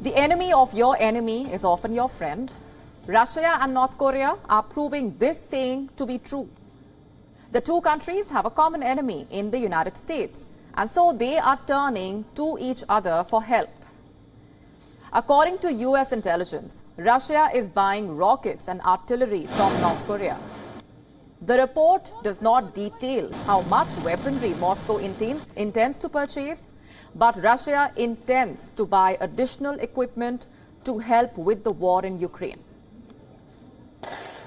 The enemy of your enemy is often your friend. Russia and North Korea are proving this saying to be true. The two countries have a common enemy in the United States, and so they are turning to each other for help. According to US intelligence, Russia is buying rockets and artillery from North Korea. The report does not detail how much weaponry Moscow intends to purchase, but Russia intends to buy additional equipment to help with the war in Ukraine.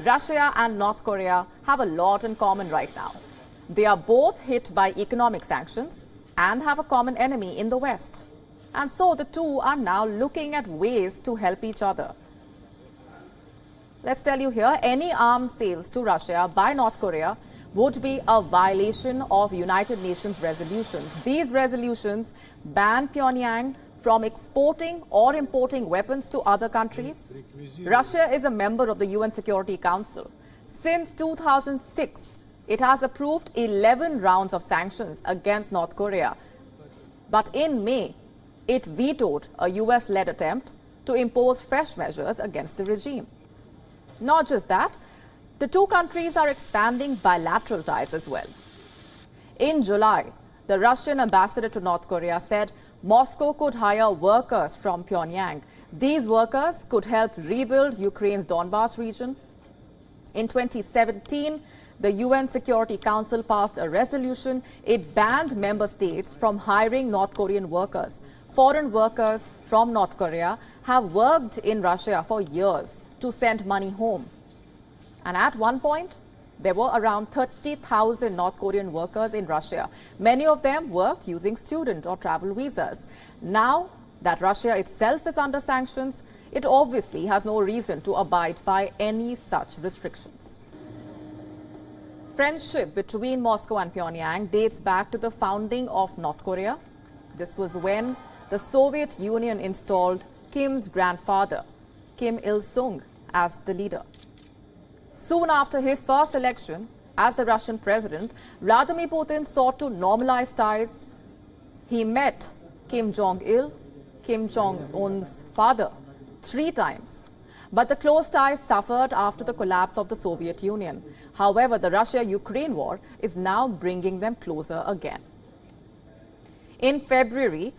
Russia and North Korea have a lot in common right now. They are both hit by economic sanctions and have a common enemy in the West. And so the two are now looking at ways to help each other. Let's tell you here, any arms sales to Russia by North Korea would be a violation of United Nations resolutions. These resolutions ban Pyongyang from exporting or importing weapons to other countries. Russia is a member of the UN Security Council. Since 2006, it has approved 11 rounds of sanctions against North Korea. But in May, it vetoed a US-led attempt to impose fresh measures against the regime. Not just that, the two countries are expanding bilateral ties as well. In July, the Russian ambassador to North Korea said Moscow could hire workers from Pyongyang. These workers could help rebuild Ukraine's Donbas region. In 2017, the UN Security Council passed a resolution. It banned member states from hiring North Korean workers. Foreign workers from North Korea have worked in Russia for years to send money home. And at one point, there were around 30,000 North Korean workers in Russia. Many of them worked using student or travel visas. Now that Russia itself is under sanctions, it obviously has no reason to abide by any such restrictions. Friendship between Moscow and Pyongyang dates back to the founding of North Korea. This was when the Soviet Union installed Kim's grandfather, Kim Il-sung, as the leader. Soon after his first election as the Russian president, Vladimir Putin sought to normalize ties. He met Kim Jong-il, Kim Jong-un's father, 3 times. But the close ties suffered after the collapse of the Soviet Union. However, the Russia-Ukraine war is now bringing them closer again. In February,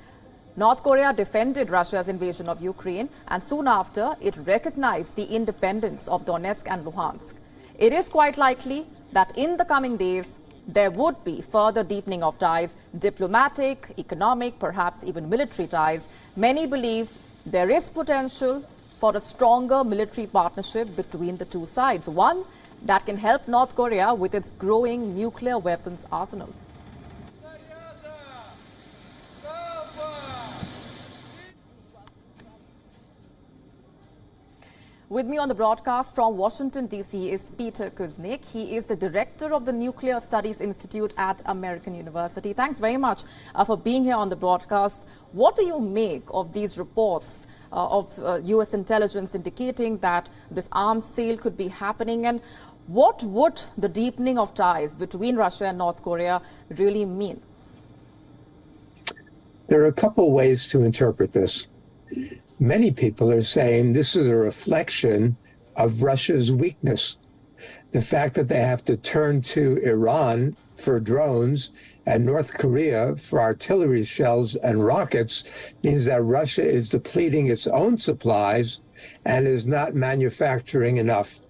North Korea defended Russia's invasion of Ukraine, and soon after, it recognized the independence of Donetsk and Luhansk. It is quite likely that in the coming days, there would be further deepening of ties, diplomatic, economic, perhaps even military ties. Many believe there is potential for a stronger military partnership between the two sides, one that can help North Korea with its growing nuclear weapons arsenal. With me on the broadcast from Washington, D.C. is Peter Kuznick. He is the director of the Nuclear Studies Institute at American University. Thanks very much for being here on the broadcast. What do you make of these reports of U.S. intelligence indicating that this arms sale could be happening? And what would the deepening of ties between Russia and North Korea really mean? There are a couple ways to interpret this. Many people are saying this is a reflection of Russia's weakness. The fact that they have to turn to Iran for drones and North Korea for artillery shells and rockets means that Russia is depleting its own supplies and is not manufacturing enough.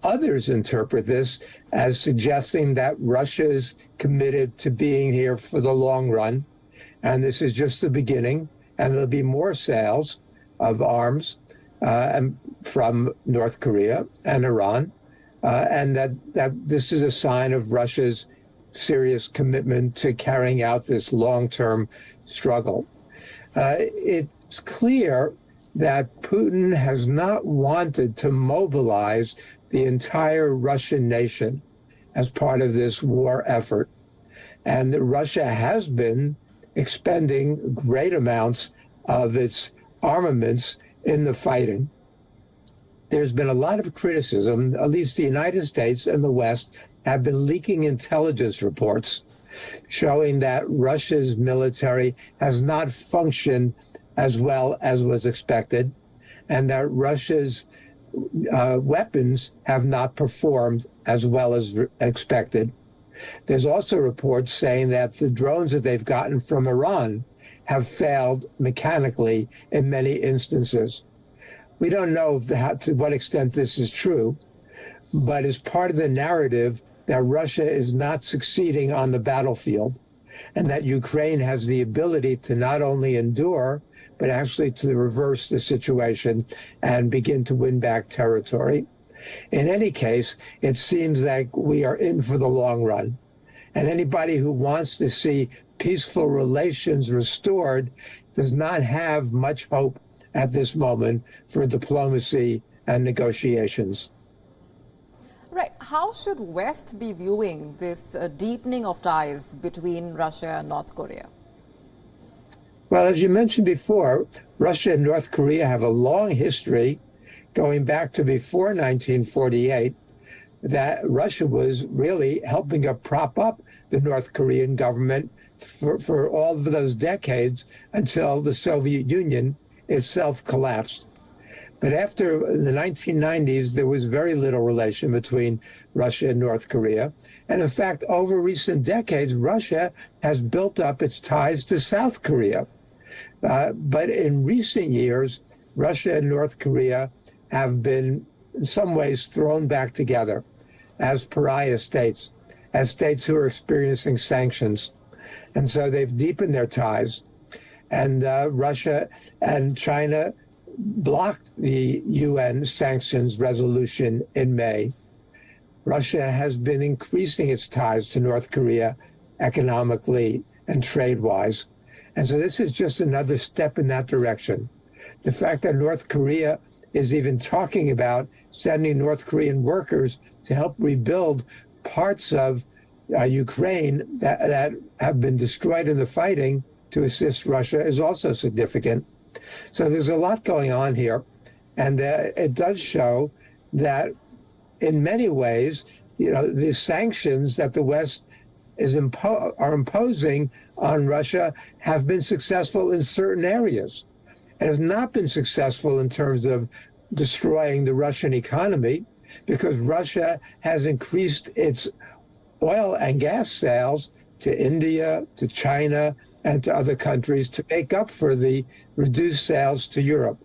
Others interpret this as suggesting that Russia is committed to being here for the long run, and this is just the beginning. And there'll be more sales of arms from North Korea and Iran, and that this is a sign of Russia's serious commitment to carrying out this long-term struggle. It's clear that Putin has not wanted to mobilize the entire Russian nation as part of this war effort, and that Russia has been expending great amounts of its armaments in the fighting. There's been a lot of criticism, at least the United States and the West have been leaking intelligence reports showing that Russia's military has not functioned as well as was expected, and that Russia's weapons have not performed as well as expected. There's also reports saying that the drones that they've gotten from Iran have failed mechanically in many instances. We don't know to what extent this is true, but as part of the narrative that Russia is not succeeding on the battlefield and that Ukraine has the ability to not only endure, but actually to reverse the situation and begin to win back territory. In any case, it seems like we are in for the long run. And anybody who wants to see peaceful relations restored does not have much hope at this moment for diplomacy and negotiations. Right. How should West be viewing this deepening of ties between Russia and North Korea? Well, as you mentioned before, Russia and North Korea have a long history going back to before 1948, that Russia was really helping to prop up the North Korean government for all of those decades until the Soviet Union itself collapsed. But after the 1990s, there was very little relation between Russia and North Korea. And in fact, over recent decades, Russia has built up its ties to South Korea. But in recent years, Russia and North Korea have been, in some ways, thrown back together as pariah states, as states who are experiencing sanctions. And so they've deepened their ties. And Russia and China blocked the UN sanctions resolution in May. Russia has been increasing its ties to North Korea economically and trade-wise. And so this is just another step in that direction. The fact that North Korea is even talking about sending North Korean workers to help rebuild parts of Ukraine that have been destroyed in the fighting to assist Russia is also significant. So there's a lot going on here. And it does show that in many ways, the sanctions that the West are imposing on Russia have been successful in certain areas. It has not been successful in terms of destroying the Russian economy, because Russia has increased its oil and gas sales to India, to China, and to other countries to make up for the reduced sales to Europe.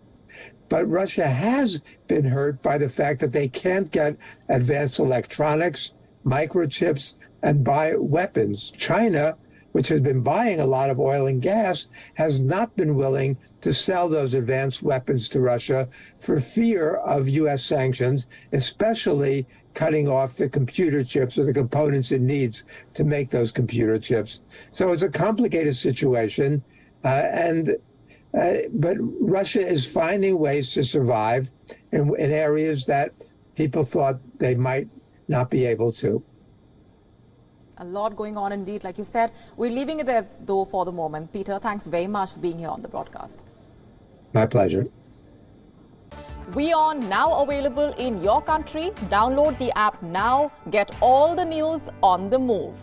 But Russia has been hurt by the fact that they can't get advanced electronics, microchips, and buy weapons. China, which has been buying a lot of oil and gas, has not been willing to sell those advanced weapons to Russia for fear of U.S. sanctions, especially cutting off the computer chips or the components it needs to make those computer chips. So it's a complicated situation, but Russia is finding ways to survive in areas that people thought they might not be able to. A lot going on indeed, like you said. We're leaving it there, though, for the moment. Peter, thanks very much for being here on the broadcast. My pleasure. WION now available in your country. Download the app now. Get all the news on the move.